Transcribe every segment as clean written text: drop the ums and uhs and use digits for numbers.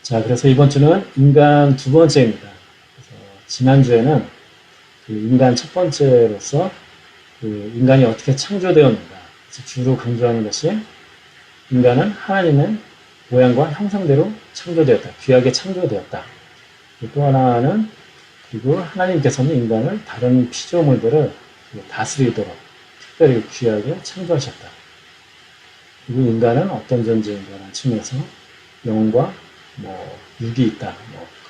자, 그래서 이번 주는 인간 두 번째입니다. 그래서 지난주에는 그 인간 첫 번째로서 그 인간이 어떻게 창조되었는가. 그래서 주로 강조하는 것이 인간은 하나님의 모양과 형상대로 창조되었다. 귀하게 창조되었다. 또 하나는 그리고 하나님께서는 인간을 다른 피조물들을 다스리도록 특별히 귀하게 창조하셨다. 그리고 인간은 어떤 존재인가라는 측면에서 영과 육이 있다.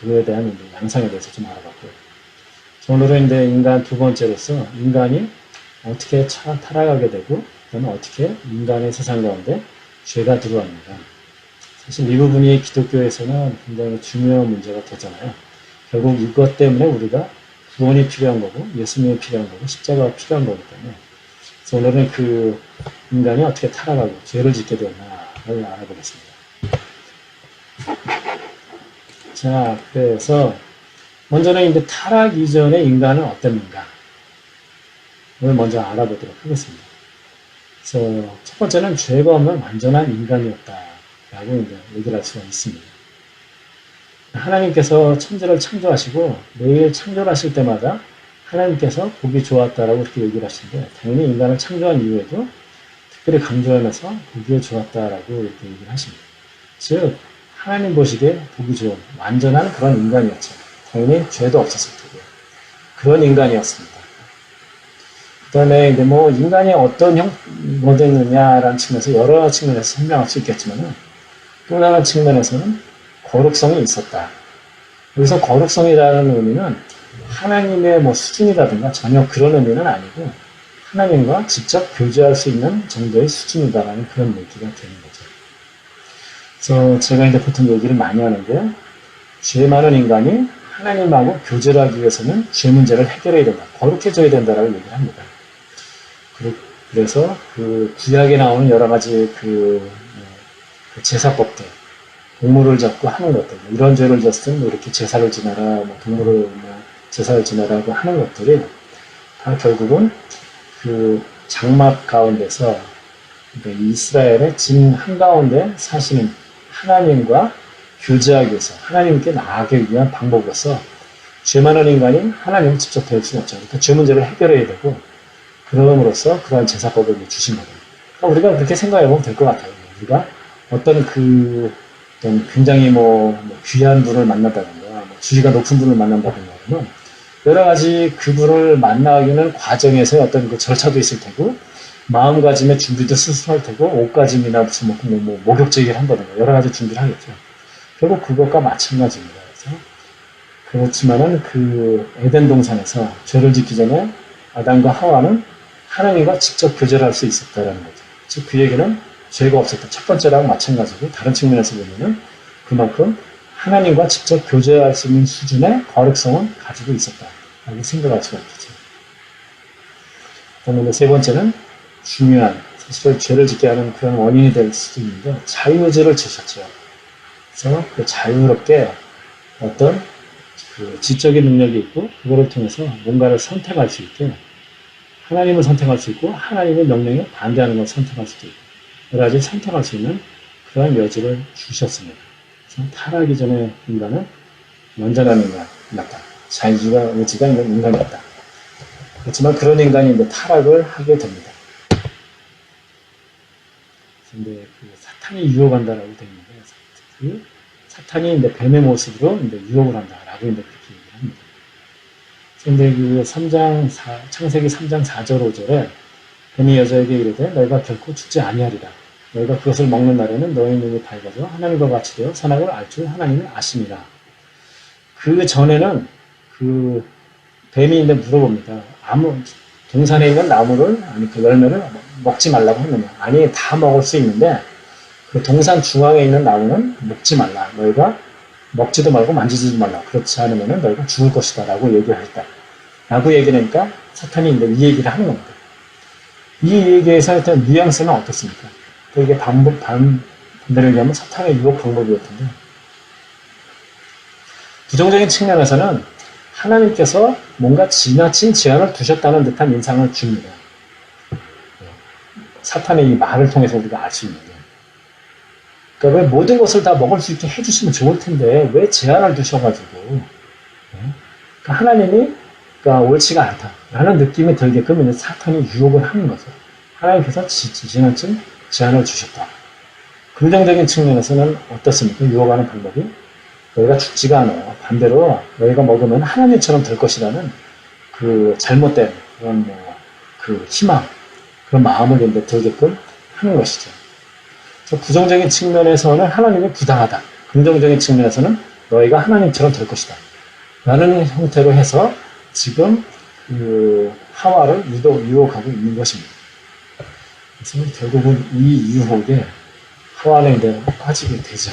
그거에 대한 양상에 대해서 좀 알아봤고요. 오늘은 이제 인간 두 번째로서 인간이 어떻게 타락하게 되고, 그다음에 어떻게 인간의 세상 가운데 죄가 들어왔는가. 사실 이 부분이 기독교에서는 굉장히 중요한 문제가 되잖아요. 결국 이것 때문에 우리가 구원이 필요한 거고, 예수님이 필요한 거고, 십자가가 필요한 거기 때문에. 그래서 오늘은 그 인간이 어떻게 타락하고 죄를 짓게 되었나를 알아보겠습니다. 자, 그래서 먼저는 이제 타락 이전의 인간은 어땠는가를 먼저 알아보도록 하겠습니다. 그래서 첫 번째는 죄가 없는 완전한 인간이었다라고 이제 얘기를 할 수가 있습니다. 하나님께서 천지를 창조하시고 매일 창조를 하실 때마다 하나님께서 보기 좋았다라고 이렇게 얘기를 하시는데, 당연히 인간을 창조한 이후에도 특별히 강조하면서 보기에 좋았다라고 이렇게 얘기를 하십니다. 즉 하나님 보시기에 보기 좋은 완전한 그런 인간이었죠. 당연히 죄도 없었을 테고요. 그런 인간이었습니다. 그 다음에 이제 인간이 어떤 모델이냐라는 측면에서 여러 측면에서 설명할 수 있겠지만은, 또 다른 측면에서는 거룩성이 있었다. 여기서 거룩성이라는 의미는 하나님의 수준이라든가 전혀 그런 의미는 아니고, 하나님과 직접 교제할 수 있는 정도의 수준이다라는 그런 얘기가 되는 거죠. 그래서 제가 이제 보통 얘기를 많이 하는데요. 죄 많은 인간이 하나님하고 교제를 하기 위해서는 죄 문제를 해결해야 된다. 거룩해져야 된다라고 얘기를 합니다. 그래서 그 구약에 나오는 여러 가지 그 제사법들, 동물을 잡고 하는 것들, 이런 죄를 졌을 때 이렇게 제사를 지내라, 동물을 제사를 지내라고 하는 것들이 다 결국은 그 장막 가운데서 이스라엘의 진 한가운데 사시는 하나님과 교제하기 위해서, 하나님께 나아가기 위한 방법으로서 죄 많은 인간이 하나님을 직접 뵐 수는 없죠. 그러니까 죄 문제를 해결해야 되고, 그럼으로써 그러한 제사법을 주신 거예요. 그러니까 우리가 그렇게 생각해 보면 될 것 같아요. 우리가 어떤 굉장히 귀한 분을 만난다든가, 지위가 높은 분을 만난다든가 하면 여러 가지 그분을 만나기는 과정에서 어떤 그 절차도 있을 테고, 마음가짐의 준비도 스스로 할 테고, 옷가짐이나 무슨 목욕제기를 한다든가 여러 가지 준비를 하겠죠. 결국 그것과 마찬가지입니다. 그래서 그렇지만은 그 에덴 동산에서 죄를 짓기 전에 아담과 하와는 하나님과 직접 교제를 할 수 있었다라는 거죠. 즉 그 얘기는 죄가 없었다. 첫 번째랑 마찬가지고, 다른 측면에서 보면은 그만큼 하나님과 직접 교제할 수 있는 수준의 거룩성은 가지고 있었다라고 생각할 수가 있겠죠. 그다음에 세 번째는 중요한, 사실 죄를 짓게 하는 그런 원인이 될 수도 있는데, 자유의지를 주셨죠. 그래서 그 자유롭게 어떤 그 지적인 능력이 있고, 그거를 통해서 뭔가를 선택할 수 있게, 하나님을 선택할 수 있고, 하나님의 명령에 반대하는 걸 선택할 수도 있고, 여러 가지 선택할 수 있는 그런 여지를 주셨습니다. 그래서 타락하기 전에 인간은 완전한 인간이었다. 자유의지가 있는 인간이었다. 그렇지만 그런 인간이 이제 타락을 하게 됩니다. 근데 그 사탄이 유혹한다라고 되어 있는데, 그 사탄이 이제 뱀의 모습으로 이제 유혹을 한다라고 이제 그렇게 얘기를 합니다. 근데 그 창세기 3장 4절 5절에 뱀이 여자에게 이르되 너희가 결코 죽지 아니하리라. 너희가 그것을 먹는 날에는 너희 눈이 밝아져 하나님과 같이 되어 선악을 알 줄 하나님을 아심이라. 그 전에는 그 뱀이 이제 물어봅니다. 동산에 있는 나무를, 아니 그 열매를 먹지 말라고 했느냐. 아니 다 먹을 수 있는데 그 동산 중앙에 있는 나무는 먹지 말라. 너희가 먹지도 말고 만지지도 말라. 그렇지 않으면 너희가 죽을 것이다 라고 얘기를 했다. 라고 얘기를 하니까 사탄이 이제 이 얘기를 하는 겁니다. 이 얘기에서 일단 뉘앙스는 어떻습니까? 이게 반대로 얘기하면 사탄의 유혹 방법이었던데, 부정적인 측면에서는 하나님께서 뭔가 지나친 제한을 두셨다는 듯한 인상을 줍니다. 사탄의 이 말을 통해서 우리가 알 수 있는데, 그러니까 왜 모든 것을 다 먹을 수 있게 해주시면 좋을 텐데 왜 제한을 두셔가지고 그러니까 하나님이 그러니까 옳지가 않다라는 느낌이 들게끔 이제 사탄이 유혹을 하는 거죠. 하나님께서 지나친 제한을 주셨다. 긍정적인 측면에서는 어떻습니까? 유혹하는 방법이 너희가 죽지가 않아. 반대로 너희가 먹으면 하나님처럼 될 것이라는 그 잘못된 그런 그 희망, 그런 마음을 이제 들게끔 하는 것이죠. 부정적인 측면에서는 하나님이 부당하다. 긍정적인 측면에서는 너희가 하나님처럼 될 것이다. 라는 형태로 해서 지금 그 하와를 유혹하고 있는 것입니다. 그래서 결국은 이 유혹에 하와는 이제 빠지게 되죠.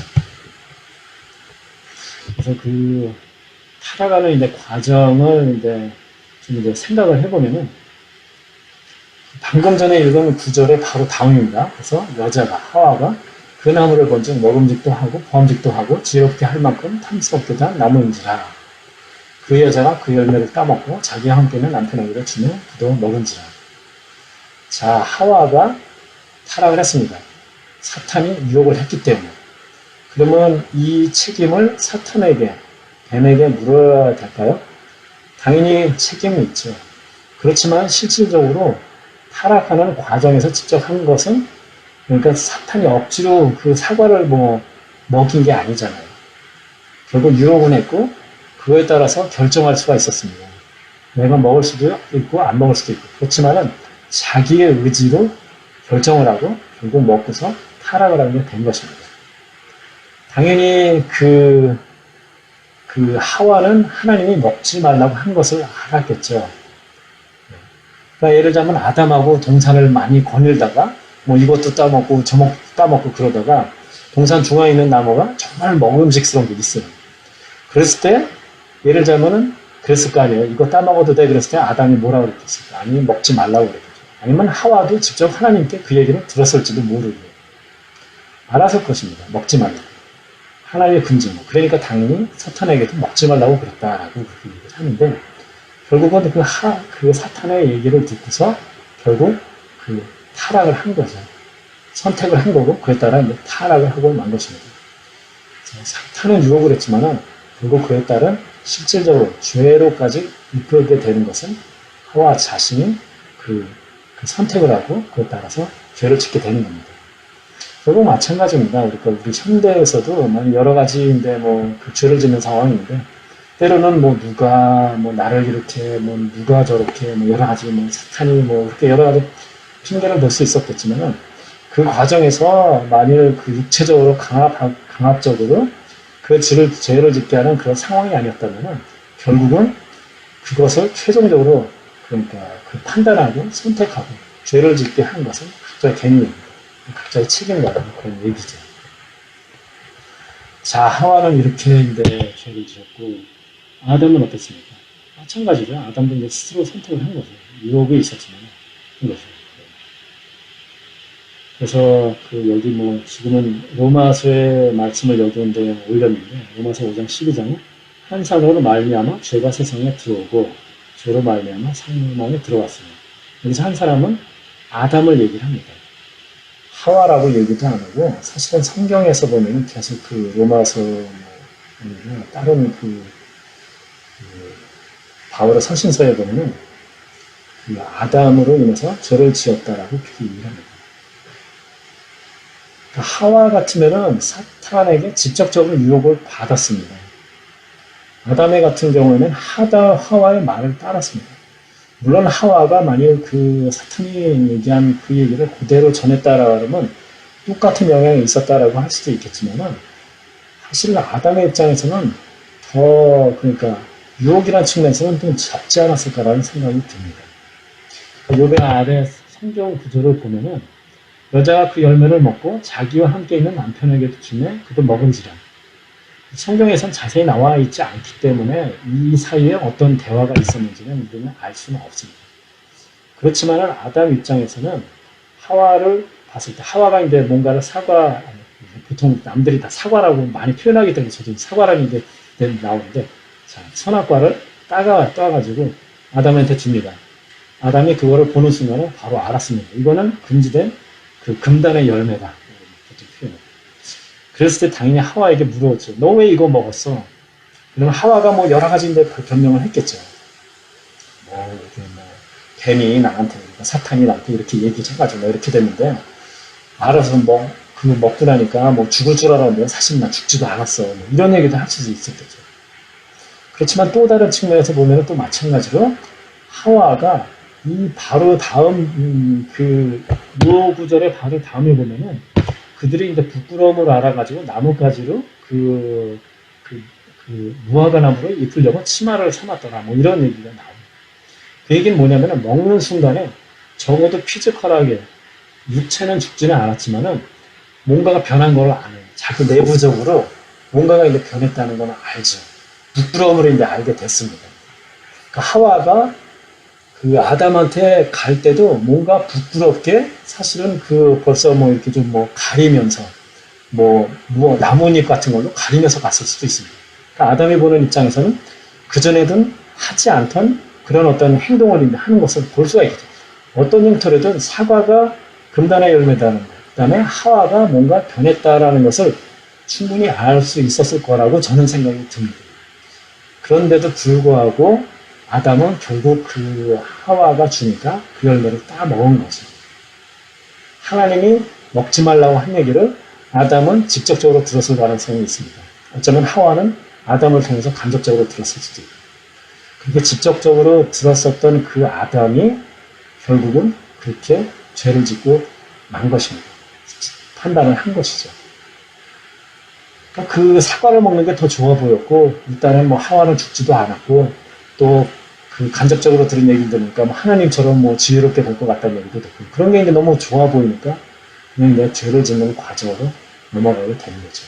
그래서 그 타락하는 이제 과정을 이제 좀 이제 생각을 해보면은 방금 전에 읽은 구절의 바로 다음입니다. 그래서 여자가 하와가 그 나무를 본즉 먹음직도 하고 범직도 하고 지혜롭게 할 만큼 탐스럽게 한 나무인지라. 그 여자가 그 열매를 따먹고 자기와 함께 있는 남편에게도 주며 그도 먹은지라. 자, 하와가 타락을 했습니다. 사탄이 유혹을 했기 때문에. 그러면 이 책임을 사탄에게, 뱀에게 물어야 될까요? 당연히 책임이 있죠. 그렇지만 실질적으로 타락하는 과정에서 직접 한 것은 그러니까 사탄이 억지로 그 사과를 먹인 게 아니잖아요. 결국 유혹은 했고 그거에 따라서 결정할 수가 있었습니다. 내가 먹을 수도 있고 안 먹을 수도 있고 그렇지만은 자기의 의지로 결정을 하고 결국 먹고서 타락을 하게 된 것입니다. 당연히 그 하와는 하나님이 먹지 말라고 한 것을 알았겠죠. 그러니까 예를 들자면 아담하고 동산을 많이 거닐다가 이것도 따먹고 저것도 따먹고 그러다가 동산 중앙에 있는 나무가 정말 먹음직스러운 게 있어요. 그랬을 때 예를 들자면은 그랬을 거 아니에요. 이거 따먹어도 돼 그랬을 때 아담이 뭐라고 그랬겠습니까? 아니면 먹지 말라고 그랬겠죠. 아니면 하와도 직접 하나님께 그 얘기를 들었을지도 모르고 알았을 것입니다. 먹지 말라고. 하나님의 금징. 그러니까 당연히 사탄에게도 먹지 말라고 그랬다라고 그렇게 얘기를 하는데 결국은 그 사탄의 얘기를 듣고서 결국 그 타락을 한 거죠. 선택을 한 거고 그에 따라 이제 타락을 하고 만 것입니다. 사탄은 유혹을 했지만은 결국 그에 따른 실질적으로 죄로까지 이끌게 되는 것은 하와 자신이 그 선택을 하고 그에 따라서 죄를 짓게 되는 겁니다. 결국 마찬가지입니다. 그러니까 우리 현대에서도 여러 가지인데 그 죄를 짓는 상황인데 때로는 누가 나를 이렇게 누가 저렇게 여러 가지 사탄이 그렇게 여러 가지 핑계를 댈 수 있었겠지만은 그 과정에서 만일 그 육체적으로 강압적으로 그 죄를 짓게 하는 그런 상황이 아니었다면은 결국은 그것을 최종적으로 그러니까 판단하고 선택하고 죄를 짓게 한 것은 각자의 개인입니다. 각자의 책임과는 그런 얘기죠. 자, 하와는 이렇게 이제 죄를 지었고 아담은 어땠습니까? 마찬가지죠. 아담도 이제 스스로 선택을 한 거죠. 유혹이 있었지만 한 거죠. 그래서 여기 지금은 로마서의 말씀을 여기 올렸는데 로마서 5장 12장은 한 사람으로 말미암아 죄가 세상에 들어오고 죄로 말미암아 사망에 들어왔습니다. 여기서 한 사람은 아담을 얘기를 합니다. 하와라고 얘기도 안 하고 사실은 성경에서 보면 계속 로마서 다른 바울의 서신서에 보면은 아담으로 인해서 죄를 지었다라고 그렇게 얘기를 합니다. 하와 같으면은 사탄에게 직접적으로 유혹을 받았습니다. 아담의 같은 경우에는 하와의 말을 따랐습니다. 물론 하와가 만일 사탄이 얘기한 그 얘기를 그대로 전했다라고 하면 똑같은 영향이 있었다라고 할 수도 있겠지만은 사실 아담의 입장에서는 더 그러니까 유혹이라는 측면에서는 좀 작지 않았을까라는 생각이 듭니다. 요배 아래 성경 구조를 보면은 여자가 그 열매를 먹고 자기와 함께 있는 남편에게도 주매 그도 먹은지라. 성경에선 자세히 나와 있지 않기 때문에 이 사이에 어떤 대화가 있었는지는 우리는 알 수는 없습니다. 그렇지만은 아담 입장에서는 하와를 봤을 때 하와가 이제 뭔가를 보통 남들이 다 사과라고 많이 표현하기 때문에 저도 사과라는 게 나오는데 자, 선악과를 따가지고 아담한테 줍니다. 아담이 그거를 보는 순간에 바로 알았습니다. 이거는 금지된 금단의 열매다. 보통 표현을. 그랬을 때 당연히 하와에게 물어보죠. 너 왜 이거 먹었어? 그러면 하와가 뭐 여러 가지 이제 변명을 했겠죠. 뭐, 이게 뭐, 뱀이 나한테, 사탄이 나한테 이렇게 얘기해가지고 뭐 이렇게 됐는데, 알아서 뭐, 그거 먹고 나니까 뭐 죽을 줄 알았는데 사실 나 죽지도 않았어. 뭐 이런 얘기도 할 수도 있었겠죠. 그렇지만 또 다른 측면에서 보면 또 마찬가지로 하와가 이 바로 다음, 그, 유어 구절의 바로 다음에 보면은 그들이 이제 부끄러움을 알아가지고 나뭇가지로 무화과 나무로 입으려고 치마를 삼았더라. 뭐 이런 얘기가 나옵니다. 그 얘기는 뭐냐면은 먹는 순간에 적어도 피지컬하게 육체는 죽지는 않았지만은 뭔가가 변한 걸 아는, 자기 내부적으로 뭔가가 이제 변했다는 걸 알죠. 부끄러움을 이제 알게 됐습니다. 그러니까 하와가 그 아담한테 갈 때도 뭔가 부끄럽게 사실은 그 벌써 뭐 이렇게 좀 뭐 가리면서 뭐 나뭇잎 같은 걸로 가리면서 갔을 수도 있습니다. 그러니까 아담이 보는 입장에서는 그전에든 하지 않던 그런 어떤 행동을 하는 것을 볼 수가 있겠죠. 어떤 형태로든 사과가 금단의 열매다는 것, 그 다음에 하와가 뭔가 변했다라는 것을 충분히 알 수 있었을 거라고 저는 생각이 듭니다. 그런데도 불구하고 아담은 결국 그 하와가 주니까 그 열매를 따 먹은 거죠. 하나님이 먹지 말라고 한 얘기를 아담은 직접적으로 들었을 가능성이 있습니다. 어쩌면 하와는 아담을 통해서 간접적으로 들었을 수도 있고, 그렇게 직접적으로 들었었던 그 아담이 결국은 그렇게 죄를 짓고 만 것입니다. 판단을 한 것이죠. 그러니까 그 사과를 먹는 게 더 좋아 보였고, 일단은 뭐 하와는 죽지도 않았고, 또 그 간접적으로 들은 얘기 들으니까 뭐 하나님처럼 뭐 지혜롭게 될 것 같다는 얘기도 듣고, 그런 게 이제 너무 좋아 보이니까 그냥 내 죄를 짓는 과정으로 넘어가게 되는 거죠.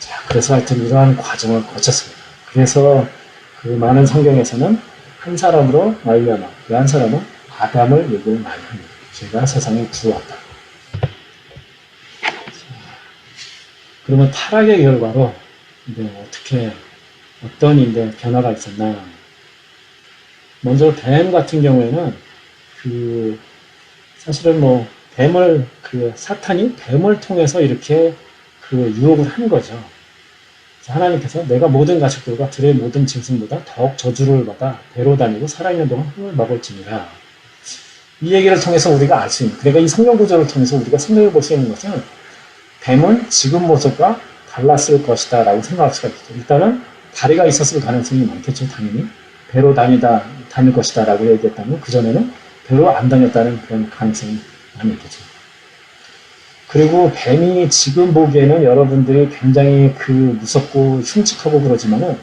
자, 그래서 하여튼 이러한 과정을 거쳤습니다. 그래서 그 많은 성경에서는 한 사람으로 말미암아, 그 한 사람은 아담을 얘기를 많이 합니다. 죄가 세상에 들어왔다. 그러면 타락의 결과로 이제 어떻게 어떤 이제 변화가 있었나? 먼저 뱀 같은 경우에는 그 사실은 뭐 뱀을 그 사탄이 뱀을 통해서 이렇게 그 유혹을 한 거죠. 하나님께서 내가 모든 가축들과 들의 모든 짐승보다 더욱 저주를 받아 배로 다니고 살아있는 동안 흙을 먹을지니라. 이 얘기를 통해서 우리가 알 수 있는, 그러니까 이 성경 구절을 통해서 우리가 생각해 볼 수 있는 것은 뱀은 지금 모습과 달랐을 것이다 라고 생각할 수가 있죠. 일단은 다리가 있었을 가능성이 많겠죠. 당연히 배로 다닐 것이다 라고 얘기했다면 그전에는 배로 안 다녔다는 그런 가능성이 많이 있겠죠. 그리고 뱀이 지금 보기에는 여러분들이 굉장히 그 무섭고 흉측하고 그러지만은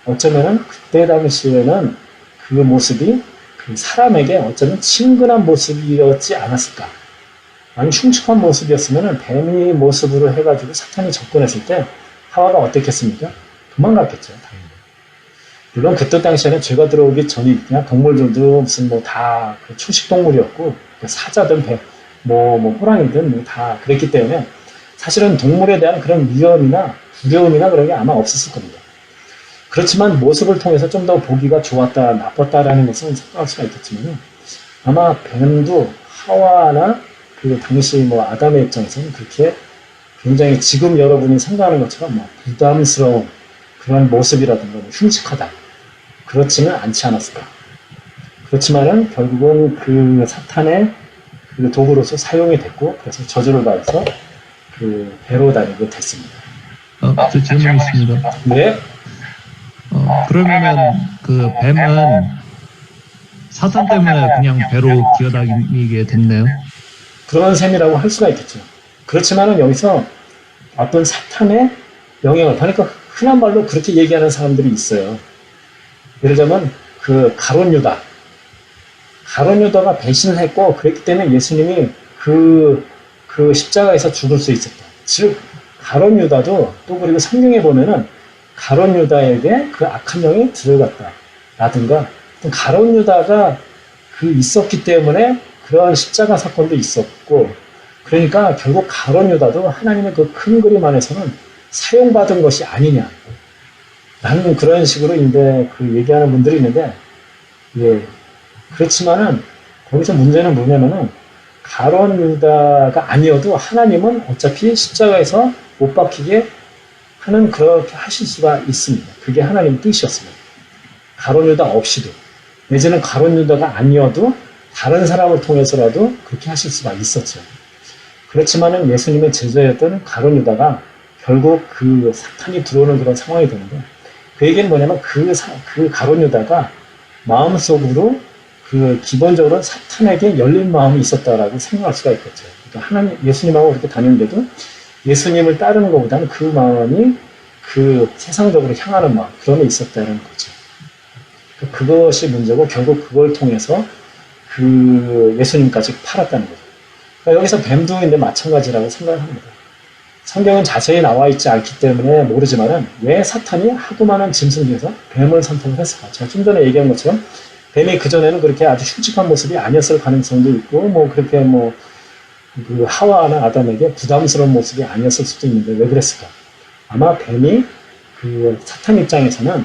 어쩌면은 그때 당시에는 그 모습이 그 사람에게 어쩌면 친근한 모습이었지 않았을까. 아니 흉측한 모습이었으면은 뱀이 모습으로 해가지고 사탄이 접근했을 때 하와가 어땠겠습니까? 도망갔겠죠, 당연히. 물론 그때 당시에는 죄가 들어오기 전이 그냥 동물들도 무슨 뭐 다 초식 동물이었고 사자든 뱀, 호랑이든 뭐 다 그랬기 때문에 사실은 동물에 대한 그런 위험이나 두려움이나 그런 게 아마 없었을 겁니다. 그렇지만 모습을 통해서 좀 더 보기가 좋았다, 나빴다라는 것은 생각할 수가 있겠지만 아마 뱀도 하와나 그 당시 뭐 아담의 입장에서는 그렇게 굉장히 지금 여러분이 생각하는 것처럼 뭐 부담스러운 그런 모습이라든가 흉측하다 그렇지는 않지 않았을까. 그렇지만은 결국은 그 사탄의 그 도구로서 사용이 됐고 그래서 저주를 받아서 그 배로 다니게 됐습니다. 저 질문이 있습니다. 네. 그러면은 그 뱀은 사탄 때문에 그냥 배로 기어다니게 됐네요. 그런 셈이라고 할 수가 있겠죠. 그렇지만은 여기서 어떤 사탄의 영향을, 그러니까 흔한 말로 그렇게 얘기하는 사람들이 있어요. 예를 들면 그 가룟 유다가 배신을 했고 그랬기 때문에 예수님이 그 십자가에서 죽을 수 있었다. 즉 가룟 유다도 또 그리고 성경에 보면은 가룟 유다에게 그 악한 영이 들어갔다 라든가 가룟 유다가 그 있었기 때문에 그러한 십자가 사건도 있었고 그러니까 결국 가룟 유다도 하나님의 그 큰 그림 안에서는 사용받은 것이 아니냐 라는 그런 식으로 이제 그 얘기하는 분들이 있는데 예. 그렇지만은 거기서 문제는 뭐냐면은 가론 유다가 아니어도 하나님은 어차피 십자가에서 못 박히게 하는 그렇게 하실 수가 있습니다. 그게 하나님 뜻이었습니다. 가론 유다 없이도 내지는 가론 유다가 아니어도 다른 사람을 통해서라도 그렇게 하실 수가 있었죠. 그렇지만은 예수님의 제자였던 가론 유다가 결국 그 사탄이 들어오는 그런 상황이 되는데 그 얘기는 뭐냐면 그 가론 유다가 마음속으로 그 기본적으로 사탄에게 열린 마음이 있었다라고 생각할 수가 있겠죠. 그러니까 하나님 예수님하고 그렇게 다니는데도 예수님을 따르는 것보다는 그 마음이 그 세상적으로 향하는 마음 그런 게 있었다는 거죠. 그것이 문제고 결국 그걸 통해서 그 예수님까지 팔았다는 거죠. 그러니까 여기서 뱀도 근데 마찬가지라고 생각을 합니다. 성경은 자세히 나와 있지 않기 때문에 모르지만은 왜 사탄이 하도 많은 짐승 중에서 뱀을 선택을 했을까? 제가 좀 전에 얘기한 것처럼 뱀이 그전에는 그렇게 아주 흉측한 모습이 아니었을 가능성도 있고 뭐 그렇게 뭐 그 하와나 아담에게 부담스러운 모습이 아니었을 수도 있는데 왜 그랬을까? 아마 뱀이 그 사탄 입장에서는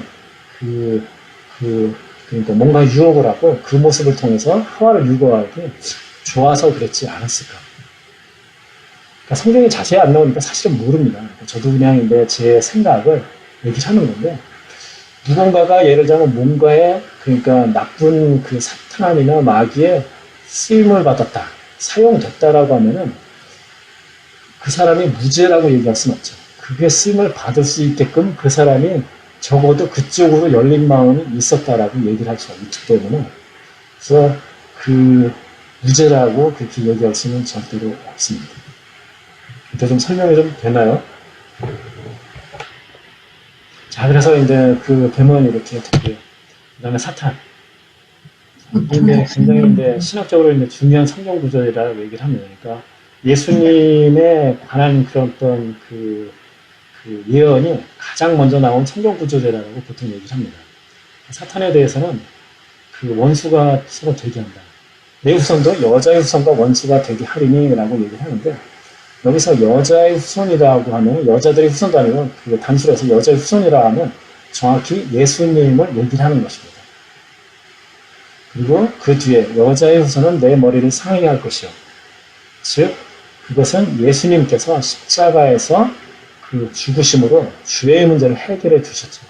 그러니까 뭔가 유혹을 하고 그 모습을 통해서 하와를 유혹하기 좋아서 그랬지 않았을까? 그러니까 성경이 자세히 안 나오니까 사실은 모릅니다. 저도 그냥 제 생각을 얘기를 하는 건데 누군가가 예를 들자면 뭔가에 그러니까 나쁜 그 사탄이나 마귀에 쓰임을 받았다. 사용됐다라고 하면은 그 사람이 무죄라고 얘기할 수는 없죠. 그게 쓰임을 받을 수 있게끔 그 사람이 적어도 그쪽으로 열린 마음이 있었다라고 얘기를 할 수가 있기 때문에 그래서 그 무죄라고 그렇게 얘기할 수는 절대로 없습니다. 이때 좀 설명이 좀 되나요? 자, 그래서 이제 그 뱀은 이렇게 되고요. 그 다음에 사탄. 이게 굉장히 이제 신학적으로 이제 중요한 성경 구절이라고 얘기를 합니다. 그러니까 예수님에 관한 그런 어떤 그 예언이 가장 먼저 나온 성경 구절이라고 보통 얘기를 합니다. 사탄에 대해서는 그 원수가 서로 대기한다. 내 후손도 여자의 후손과 원수가 되게 하리니라고 얘기를 하는데 여기서 여자의 후손이라고 하면 여자들의 후손도 아니고 그 단순해서 여자의 후손이라 하면 정확히 예수님을 얘기를 하는 것입니다. 그리고 그 뒤에 여자의 후손은 내 머리를 상하게 할 것이요. 즉 그것은 예수님께서 십자가에서 그 죽으심으로 죄의 문제를 해결해 주셨죠.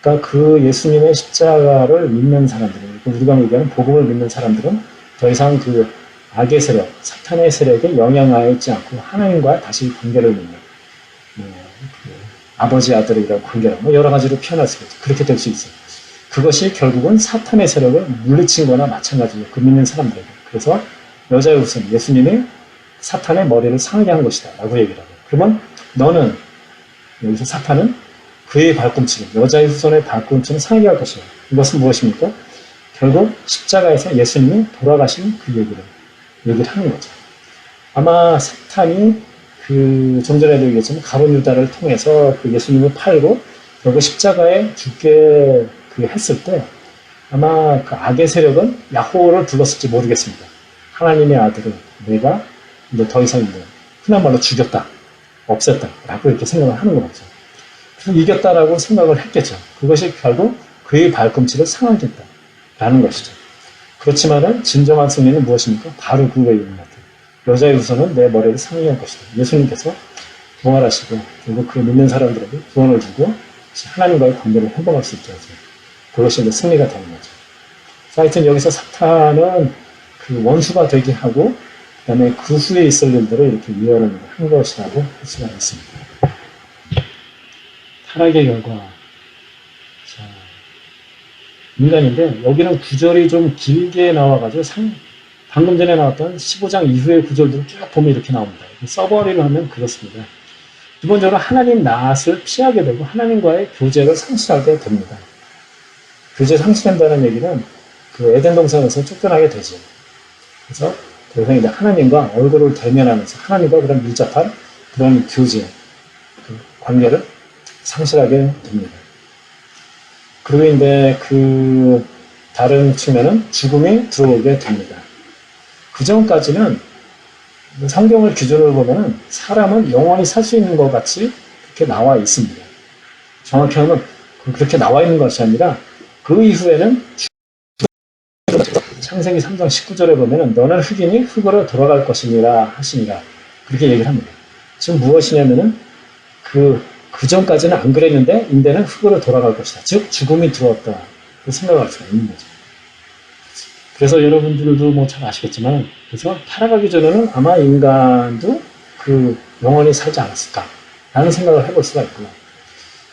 그러니까 그 예수님의 십자가를 믿는 사람들은 우리가 얘기하는 복음을 믿는 사람들은 더 이상 그 악의 세력, 사탄의 세력에 영향하여 있지 않고 하나님과 다시 관계를 맺는 아버지 아들이라는 관계로 여러 가지로 표현할 수 있겠죠. 그렇게 될 수 있어요. 그것이 결국은 사탄의 세력을 물리친 거나 마찬가지예요. 그 믿는 사람들에게. 그래서 여자의 후손, 예수님이 사탄의 머리를 상하게 한 것이다 라고 얘기를 하고 그러면 너는 여기서 사탄은 그의 발꿈치를 여자의 후손의 발꿈치를 상하게 할 것이다. 이것은 무엇입니까? 결국 십자가에서 예수님이 돌아가신 그 얘기를 하는 거죠. 아마 사탄이 좀 전에도 얘기했지만 가론 유다를 통해서 그 예수님을 팔고 결국 십자가에 죽게 했을 때 아마 그 악의 세력은 야호를 불렀을지 모르겠습니다. 하나님의 아들을 내가 이제 더 이상 이제 흔한 말로 죽였다, 없앴다 라고 이렇게 생각을 하는 거죠. 그래서 이겼다라고 생각을 했겠죠. 그것이 결국 그의 발꿈치를 상하게 했다라는 것이죠. 그렇지만은 진정한 승리는 무엇입니까? 바로 그거에 있는 것 같아요. 여자의 후손은 내 머리를 상하게 할 것이다. 예수님께서 부활하시고 결국 그 믿는 사람들에게 구원을 주고 하나님과의 관계를 회복할 수 있게 하죠. 그것이 이제 승리가 되는 거죠. 하여튼 여기서 사탄은 그 원수가 되게 하고 그 다음에 그 후에 있을 일들을 이렇게 예언을 한 것이라고 할 수가 있습니다. 타락의 결과. 자, 인간인데 여기는 구절이 좀 길게 나와가지고 방금 전에 나왔던 15장 이후의 구절들을 쭉 보면 이렇게 나옵니다. 서버리를 하면 그렇습니다. 기본적으로 하나님 낯을 피하게 되고 하나님과의 교제를 상실하게 됩니다. 교제 상실한다는 얘기는 그 에덴 동산에서 쫓겨나게 되죠. 그래서 더 이상 이제 하나님과 얼굴을 대면하면서 하나님과 그런 밀접한 그런 교제, 그 관계를 상실하게 됩니다. 그리고 이제 그 다른 측면은 죽음이 들어오게 됩니다. 그 전까지는 성경을 기준으로 보면은 사람은 영원히 살 수 있는 것 같이 그렇게 나와 있습니다. 정확히 하면 그렇게 나와 있는 것이 아니라 그 이후에는 창세기 3장 19절에 보면은 너는 흙이니 흙으로 돌아갈 것이니라 하시니라. 그렇게 얘기를 합니다. 지금 무엇이냐면은 그 전까지는 안 그랬는데 인대는 흙으로 돌아갈 것이다. 즉 죽음이 들어왔다. 생각할 수가 있는 거죠. 그래서 여러분들도 뭐 잘 아시겠지만 그래서 타락하기 전에는 아마 인간도 그 영원히 살지 않았을까라는 생각을 해볼 수가 있고요.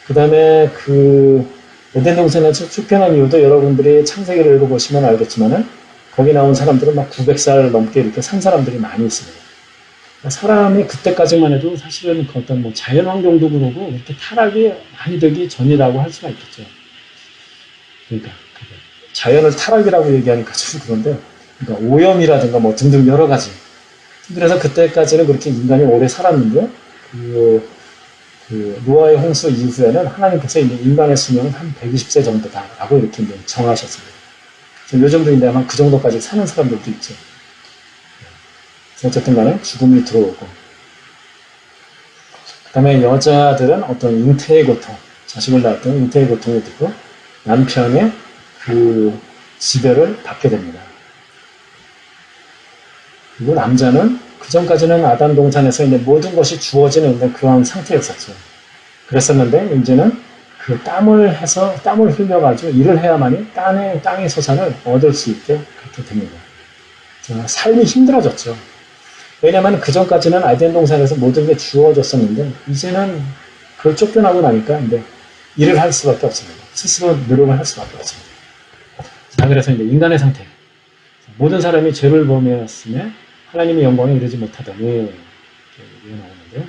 그 다음에 그 에덴 동산에서 쫓겨난 이유도 여러분들이 창세기를 읽어보시면 알겠지만은 거기 나온 사람들은 막 900살 넘게 이렇게 산 사람들이 많이 있습니다. 사람이 그때까지만 해도 사실은 그 어떤 뭐 자연 환경도 그러고 이렇게 타락이 많이 되기 전이라고 할 수가 있겠죠. 그러니까 자연을 타락이라고 얘기하니까 좀 그런데 그러니까 오염이라든가 뭐 등등 여러 가지. 그래서 그때까지는 그렇게 인간이 오래 살았는데 그 노아의 홍수 이후에는 하나님께서 이제 인간의 수명은 한 120세 정도다라고 이렇게 이제 정하셨습니다. 요즘도 이제 아마 그 정도까지 사는 사람들도 있죠. 어쨌든 간에 죽음이 들어오고 그 다음에 여자들은 어떤 잉태의 고통, 자식을 낳았던 잉태의 고통을 듣고 남편의 그 지배를 받게 됩니다. 그리고 남자는 그 전까지는 아담 동산에서 이제 모든 것이 주어지는 그런 상태였었죠. 그랬었는데 이제는 그 땀을 흘려가지고 일을 해야만이 땅의 소산을 얻을 수 있게 그렇게 됩니다. 삶이 힘들어졌죠. 왜냐하면 그 전까지는 아덴 동산에서 모든 게 주어졌었는데 이제는 그걸 쫓겨나고 나니까 이제 일을 할 수밖에 없습니다. 스스로 노력을 할 수밖에 없습니다. 자, 그래서 이제 인간의 상태. 모든 사람이 죄를 범했으며 하나님의 영광에 이르지 못하더니 이렇게 나오는데요.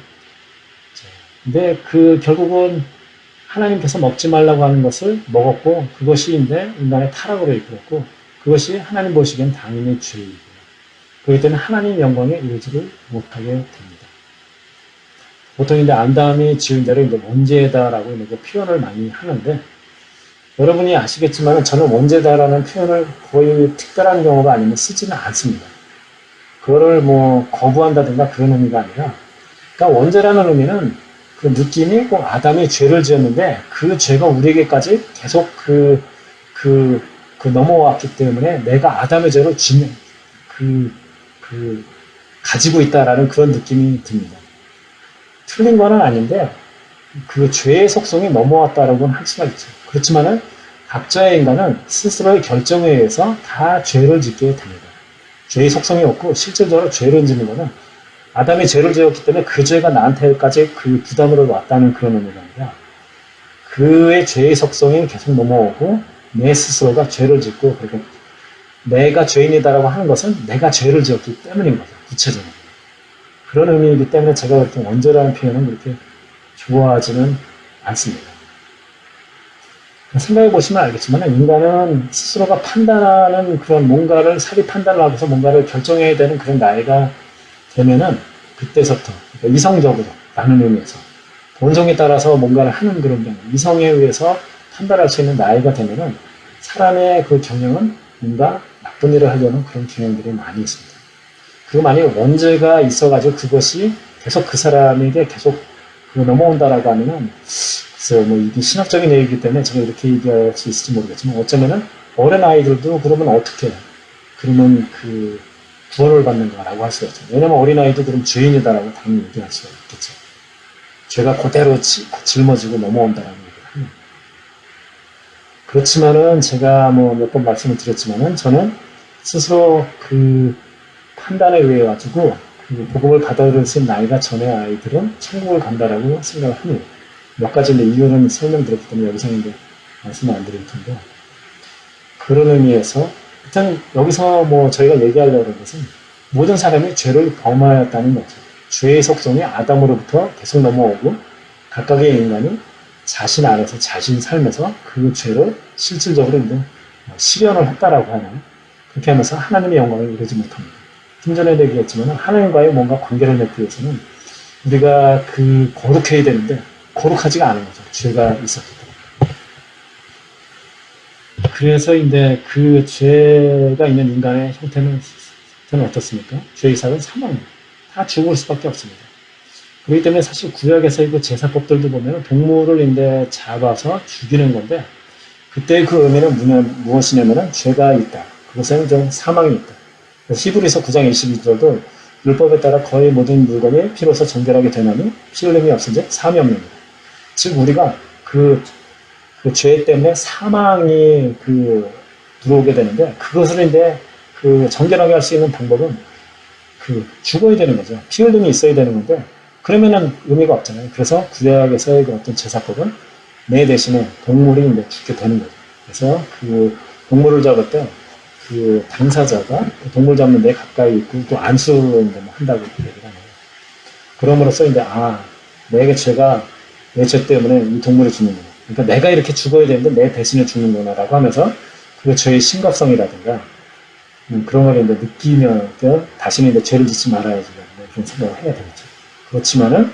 근데 결국은 하나님께서 먹지 말라고 하는 것을 먹었고 그것이 이제 인간의 타락으로 이끌었고 그것이 하나님 보시기엔 당연히 죄이고 그렇기 때문에 하나님 영광에 이르지를 못하게 됩니다. 보통 이제 아담이 지은 대로 이제 원죄다라고 이렇게 표현을 많이 하는데 여러분이 아시겠지만 저는 원죄다라는 표현을 거의 특별한 경우가 아니면 쓰지는 않습니다. 그거를 뭐 거부한다든가 그런 의미가 아니라 그러니까 원죄라는 의미는 그 느낌이 꼭 아담이 죄를 지었는데 그 죄가 우리에게까지 계속 넘어왔기 때문에 내가 아담의 죄를 짓는 가지고 있다라는 그런 느낌이 듭니다. 틀린 건 아닌데 그 죄의 속성이 넘어왔다라고는 할 수가 있죠. 그렇지만은 각자의 인간은 스스로의 결정에 의해서 다 죄를 짓게 됩니다. 죄의 속성이 없고 실질적으로 죄를 짓는 것은 아담이 죄를 지었기 때문에 그 죄가 나한테까지 그 부담으로 왔다는 그런 의미가 아니라 그의 죄의 속성이 계속 넘어오고 내 스스로가 죄를 짓고 그리고 내가 죄인이다라고 하는 것은 내가 죄를 지었기 때문인 거죠. 구체적으로. 그런 의미이기 때문에 제가 그렇게 원죄라는 표현은 그렇게 좋아하지는 않습니다. 생각해 보시면 알겠지만 인간은 스스로가 판단하는 그런 뭔가를 사리 판단을 하고서 뭔가를 결정해야 되는 그런 나이가 되면은 그때서부터 그러니까 이성적으로 라는 의미에서 본성에 따라서 뭔가를 하는 그런 경우 이성에 의해서 판단할 수 있는 나이가 되면은 사람의 그 경영은 뭔가 나쁜 일을 하려는 그런 경향들이 많이 있습니다. 그리고 만약에 원죄가 있어가지고 그것이 계속 그 사람에게 계속 넘어온다라고 하면은 글쎄요, 뭐 이게 신학적인 얘기이기 때문에 제가 이렇게 얘기할 수 있을지 모르겠지만 어쩌면은 어린 아이들도 그러면 어떻게 그러면 그 구원을 받는가라고 할 수가 있죠. 왜냐면 어린 아이도 그럼 죄인이다라고 당연히 얘기할 수가 있겠죠. 죄가 그대로 짊어지고 넘어온다라는 얘기를 합니다. 그렇지만은 제가 뭐 몇 번 말씀을 드렸지만은 저는 스스로 그 판단에 의해 가지고 그 복음을 받아들일 수 있는 나이가 전의 아이들은 천국을 간다라고 생각을 합니다. 몇 가지 이유는 설명드렸기 때문에 여기서 이제 말씀을 안 드릴 텐데 그런 의미에서 일단 여기서 뭐 저희가 얘기하려고 하는 것은 모든 사람이 죄를 범하였다는 거죠. 죄의 속성이 아담으로부터 계속 넘어오고 각각의 인간이 자신 안에서 자신 삶에서 그 죄를 실질적으로 이제 실현을 했다라고 하는 그렇게 하면서 하나님의 영광을 이루지 못합니다. 좀 전에도 얘기했지만 하나님과의 뭔가 관계를 맺기 위해서는 우리가 그 거룩해야 되는데 거룩하지가 않은 거죠. 죄가 있었기 때문에. 그래서 이제 그 죄가 있는 인간의 형태는 어떻습니까? 죄의 이삭은 사망입니다. 다 죽을 수밖에 없습니다. 그렇기 때문에 사실 구약에서의 그 제사법들도 보면 동물을 이제 잡아서 죽이는 건데 그때의 그 의미는 무엇이냐면은 죄가 있다. 그것은 좀 사망이 있다. 그래서 히브리서 9장 22절도 율법에 따라 거의 모든 물건이 피로서 정결하게 되나니 피 흘림이 없은즉 사함이 없느니라. 즉 우리가 그 죄 때문에 사망이 들어오게 되는데 그것을 이제 정결하게 할 수 있는 방법은 죽어야 되는 거죠. 피 흘림이 있어야 되는 건데 그러면은 의미가 없잖아요. 그래서 구약에서의 어떤 제사법은 내 대신에 동물이 이제 죽게 되는 거죠. 그래서 동물을 잡을 때 당사자가 동물 잡는 데 가까이 있고 또 안수 이제 한다고 얘기를 하네요. 그럼으로써 이제 내게 내 죄 때문에 이 동물이 죽는구나. 그러니까 내가 이렇게 죽어야 되는데 내 대신에 죽는구나라고 하면서 그 죄의 심각성이라든가 그런 걸 이제 느끼면 다시는 이제 죄를 짓지 말아야지 그런 생각을 해야 되겠죠. 그렇지만은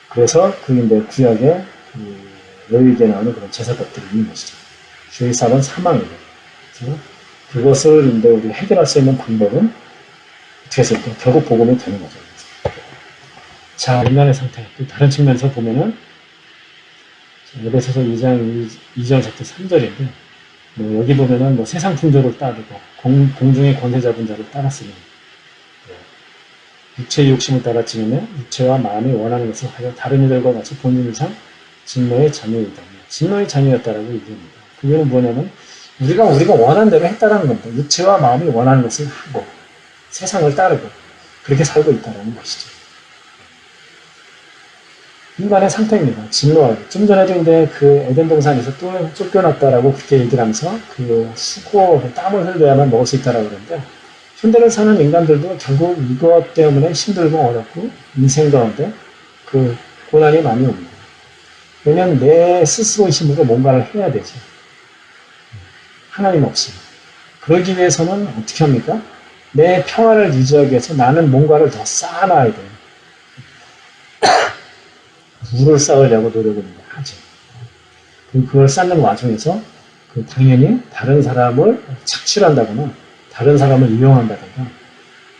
그래서 이제 구약에 레위기에 나오는 그런 제사법들이 있는 것이죠. 죄의 삽은 사망이고 그래서 그것을 이제 우리 해결할 수 있는 방법은 어떻게 했을까? 결국 복음이 되는 거죠. 자, 인간의 상태. 또 다른 측면에서 보면은 에베소서 2장 2절부터 3절인데 여기 보면은 세상 풍조를 따르고 공중의 권세 잡은 자를 따랐으니 육체의 욕심을 따라 지으며 육체와 마음이 원하는 것을 하여 다른 이들과 같이 본인 이상 진노의 자녀이다. 진노의 자녀였다라고 얘기합니다. 그게 뭐냐면 우리가 원하는 대로 했다라는 겁니다. 육체와 마음이 원하는 것을 하고 세상을 따르고 그렇게 살고 있다라는 것이죠. 인간의 상태입니다. 진노하고. 좀 전에도 이제 에덴 동산에서 또 쫓겨났다라고 그렇게 얘기를 하면서 수고, 땀을 흘려야만 먹을 수 있다라고 그러는데 현대를 사는 인간들도 결국 이것 때문에 힘들고 어렵고 인생 가운데 고난이 많이 옵니다. 왜냐하면 내 스스로 힘으로 뭔가를 해야 되죠. 하나님 없이. 그러기 위해서는 어떻게 합니까? 내 평화를 유지하기 위해서 나는 뭔가를 더 쌓아놔야 돼요. 물을 쌓으려고 노력을 하죠. 그걸 쌓는 와중에서 당연히 다른 사람을 착취한다거나 다른 사람을 이용한다든가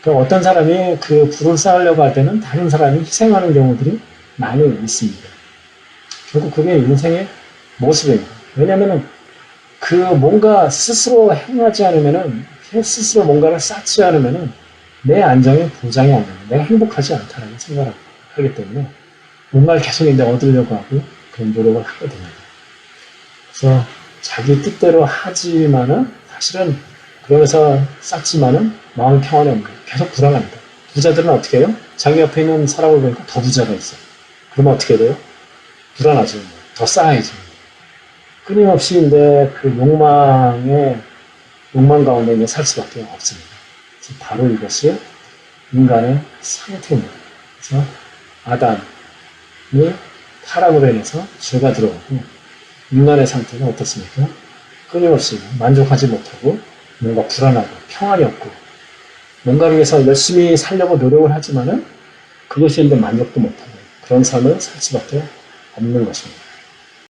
그러니까 어떤 사람이 불을 쌓으려고 할 때는 다른 사람이 희생하는 경우들이 많이 있습니다. 결국 그게 인생의 모습입니다. 왜냐하면 뭔가 스스로 행하지 않으면은 스스로 뭔가를 쌓지 않으면은 내 안정이 보장이 안 됩니다. 내가 행복하지 않다라는 생각을 하기 때문에 뭔가를 계속 이제 얻으려고 하고 그런 노력을 하게 됩니다. 그래서 자기 뜻대로 하지만은 사실은 그러면서 쌓지만은 마음 평안이 없는 거예요. 계속 불안합니다. 부자들은 어떻게 해요? 자기 옆에 있는 사람을 보니까 더 부자가 있어요. 그러면 어떻게 돼요? 불안하죠. 더 쌓아야죠. 끊임없이 이제 욕망 가운데 이제 살 수밖에 없습니다. 그래서 바로 이것이 인간의 상태입니다. 그래서 아담이 타락으로 인해서 죄가 들어오고 인간의 상태는 어떻습니까? 끊임없이 만족하지 못하고 뭔가 불안하고 평안이 없고 뭔가를 위해서 열심히 살려고 노력을 하지만은 그것이 이제 만족도 못하고 그런 삶을 살 수밖에 없는 것입니다.